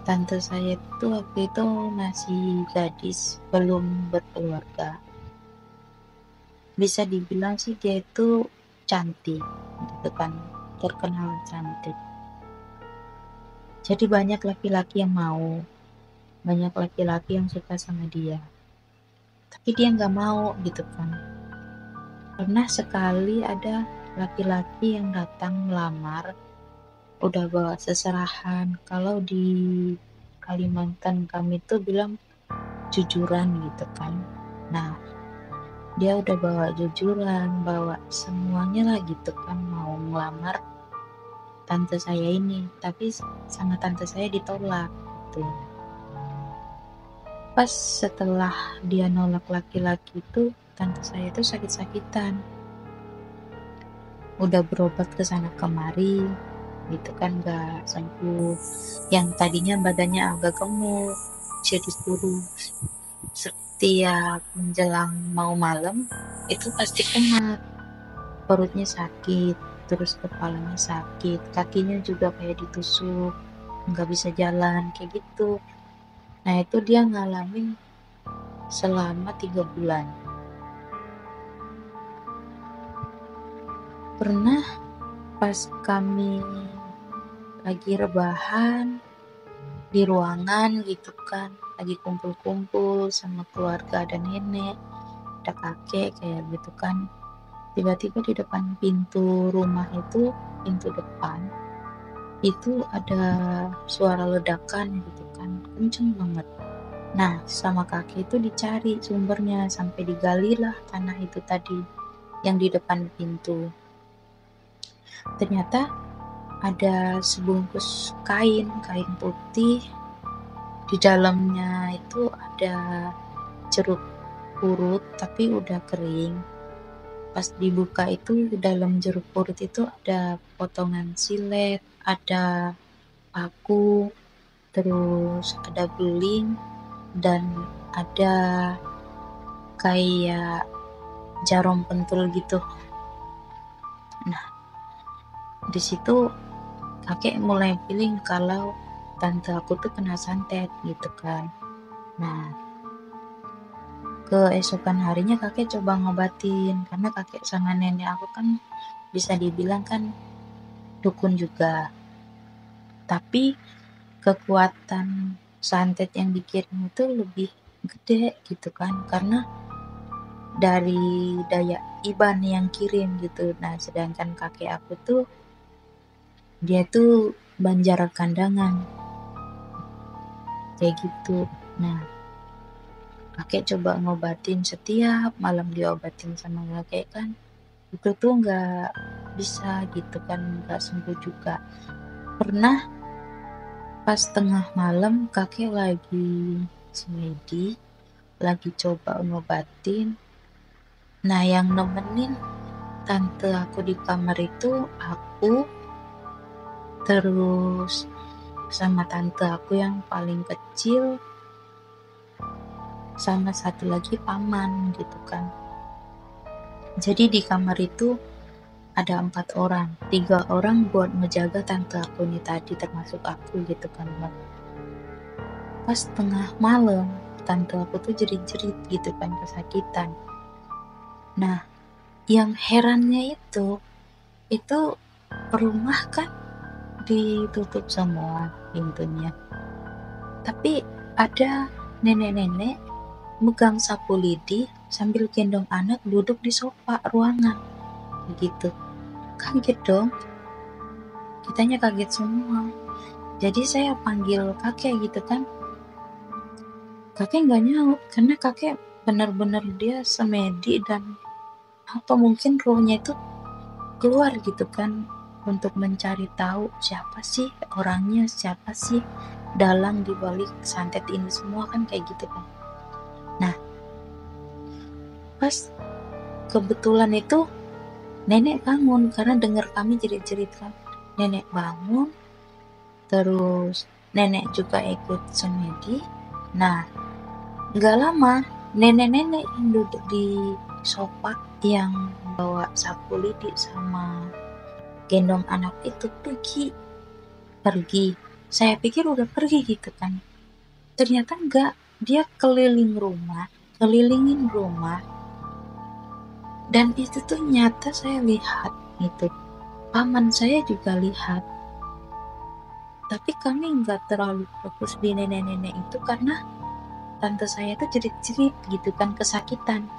Tante saya itu waktu itu masih gadis, belum berkeluarga. Bisa dibilang sih dia itu cantik, gitu kan, terkenal cantik. Jadi banyak laki-laki yang mau, banyak laki-laki yang suka sama dia. Tapi dia nggak mau gitu kan. Pernah sekali ada laki-laki yang datang melamar, udah bawa seserahan. Kalau di Kalimantan kami tuh bilang jujuran gitu kan. Nah, dia udah bawa jujuran, bawa semuanya lah gitu kan, mau ngelamar tante saya ini, tapi sama tante saya ditolak gitu. Pas setelah dia nolak laki-laki itu, tante saya itu sakit-sakitan, udah berobat ke sana kemari gitu kan, gak sembuh. Yang tadinya badannya agak gemuk jadi suruh setiap menjelang mau malam itu pasti kumat, perutnya sakit, terus kepalanya sakit, kakinya juga kayak ditusuk, nggak bisa jalan kayak gitu. Nah itu dia ngalamin selama 3 bulan. Pernah pas kami lagi rebahan di ruangan gitu kan, lagi kumpul-kumpul sama keluarga, ada nenek, ada kakek kayak gitu kan, tiba-tiba di depan pintu rumah itu, pintu depan itu ada suara ledakan gitu kan, kenceng banget. Nah sama kakek itu dicari sumbernya, sampai digalilah tanah itu tadi yang di depan pintu. Ternyata ada sebungkus kain putih, di dalamnya itu ada jeruk purut tapi udah kering. Pas dibuka itu, dalam jeruk purut itu ada potongan silet, ada paku, terus ada beling, dan ada kayak jarum pentul gitu. Nah, di situ kakek mulai feeling kalau tante aku tuh kena santet gitu kan. Nah, keesokan harinya kakek coba ngobatin, karena kakek sama nenek aku kan bisa dibilang kan dukun juga. Tapi kekuatan santet yang dikirim itu lebih gede gitu kan, karena dari daya iban yang kirim gitu. Nah sedangkan kakek aku tuh dia tuh banjar kandangan kayak gitu. Nah kakek coba ngobatin, setiap malam diobatin sama kakek kan, itu tuh nggak bisa gitu kan, nggak sembuh juga. Pernah pas tengah malam kakek lagi semedi, lagi coba ngobatin. Nah yang nemenin tante aku di kamar itu aku, terus sama tante aku yang paling kecil, sama satu lagi paman gitu kan. Jadi di kamar itu ada 4 orang, 3 orang buat ngejaga tante aku ini tadi, termasuk aku gitu kan. Pas tengah malam tante aku tuh jerit-jerit gitu kan, kesakitan. Nah yang herannya itu rumah kan ditutup semua pintunya, tapi ada nenek-nenek megang sapu lidi sambil gendong anak duduk di sofa ruangan begitu. Kaget dong, kitanya kaget semua. Jadi saya panggil kakek gitu kan, kakek nggak nyaut karena kakek benar-benar dia semedi, dan apa mungkin rohnya itu keluar gitu kan, untuk mencari tahu siapa sih orangnya, siapa sih dalang dibalik santet ini semua kan, kayak gitu kan. Nah pas kebetulan itu nenek bangun karena dengar kami jerit-jerit kan. Nenek bangun, terus nenek juga ikut semedi. Nah gak lama nenek-nenek yang duduk di sofa yang bawa sapu lidi sama gendong anak itu pergi. Saya pikir udah pergi gitu kan, ternyata enggak, dia kelilingin rumah, dan itu tuh nyata saya lihat gitu. Paman saya juga lihat, tapi kami nggak terlalu fokus di nenek-nenek itu karena tante saya tuh jerit-jerit gitu kan, kesakitan.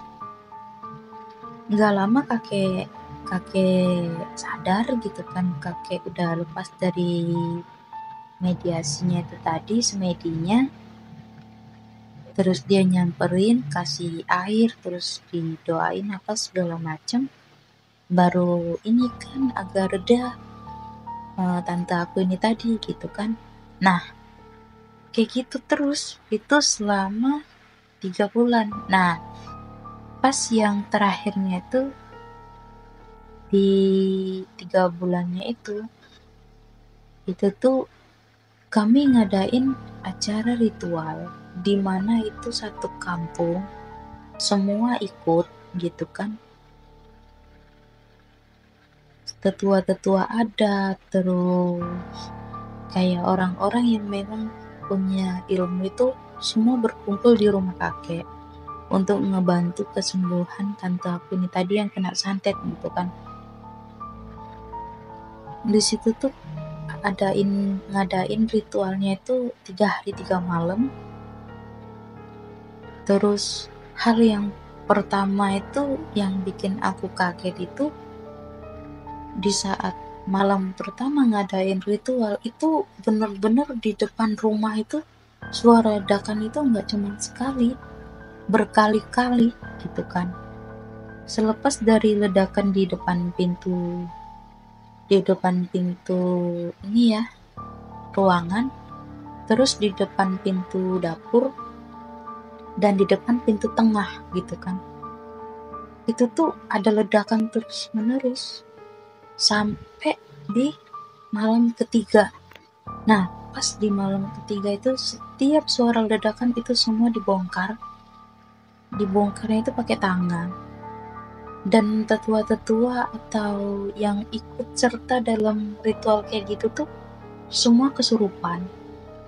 Nggak lama kakek kakek sadar gitu kan, kakek udah lepas dari mediasinya itu tadi, semedinya. Terus dia nyamperin, kasih air, terus didoain apa segala macem. Baru ini kan agak reda, tante aku ini tadi gitu kan. Nah, kayak gitu terus, itu selama 3 bulan. Nah, pas yang terakhirnya itu, di 3 bulannya itu tuh kami ngadain acara ritual, di mana itu satu kampung semua ikut gitu kan. Tetua-tetua adat, terus kayak orang-orang yang memang punya ilmu itu semua berkumpul di rumah kakek untuk ngebantu kesembuhan tante aku ini tadi yang kena santet gitu kan. Di situ tuh ngadain ritualnya itu 3 hari 3 malam. Terus hal yang pertama itu yang bikin aku kaget itu, di saat malam pertama ngadain ritual itu bener-bener di depan rumah itu suara ledakan itu nggak cuma sekali, berkali-kali gitu kan. Selepas dari ledakan di depan pintu ini ya, ruangan, terus di depan pintu dapur, dan di depan pintu tengah gitu kan. Itu tuh ada ledakan terus menerus sampai di malam ketiga. Nah, pas di malam ketiga itu setiap suara ledakan itu semua dibongkarnya itu pakai tangan. Dan tetua-tetua atau yang ikut serta dalam ritual kayak gitu tuh semua kesurupan,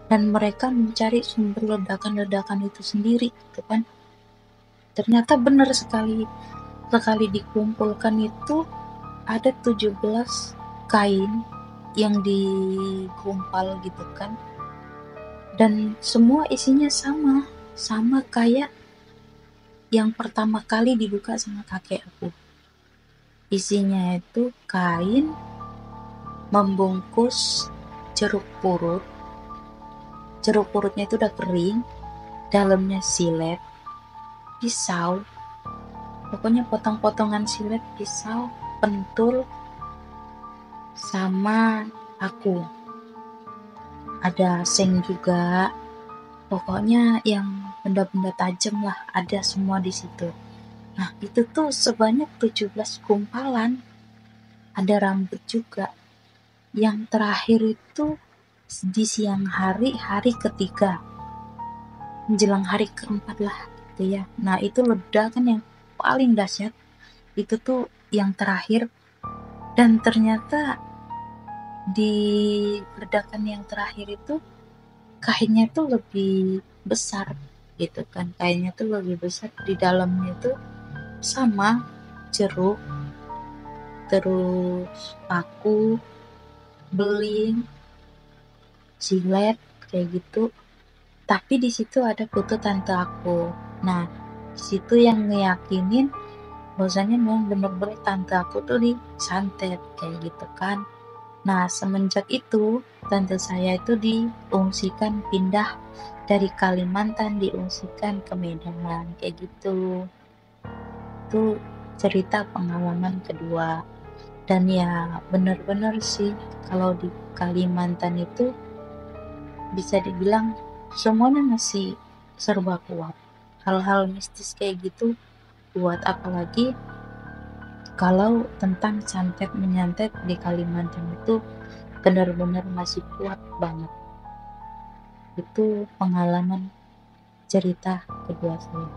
dan mereka mencari sumber ledakan-ledakan itu sendiri gitu kan. Ternyata benar sekali dikumpulkan itu ada 17 kain yang digumpal gitu kan, dan semua isinya sama kayak yang pertama kali dibuka sama kakek aku. Isinya itu kain membungkus jeruk purutnya itu udah kering, dalamnya silet, pisau, pokoknya potong-potongan silet, pisau, pentul, sama aku ada seng juga, pokoknya yang benda-benda tajam lah ada semua di situ. Nah, itu tuh sebanyak 17 gumpalan. Ada rambut juga. Yang terakhir itu di siang hari ketiga, menjelang hari keempat lah gitu ya. Nah, itu ledakan yang paling dahsyat itu tuh yang terakhir. Dan ternyata di ledakan yang terakhir itu kainnya tuh lebih besar gitu kan, kainnya tuh lebih besar, di dalamnya tuh sama jeruk, terus paku, beling, silet kayak gitu. Tapi di situ ada foto tante aku. Nah, di situ yang ngeyakinin bahwasanya memang bener-bener tante aku tuh disantet kayak gitu kan. Nah, semenjak itu tante saya itu diungsikan, pindah dari Kalimantan diungsikan ke Medan kayak gitu. Itu cerita pengalaman kedua. Dan ya bener-bener sih, kalau di Kalimantan itu bisa dibilang semuanya masih serba kuat. Hal-hal mistis kayak gitu kuat, apalagi kalau tentang santet menyantet di Kalimantan itu benar-benar masih kuat banget. Itu pengalaman cerita kedua saya.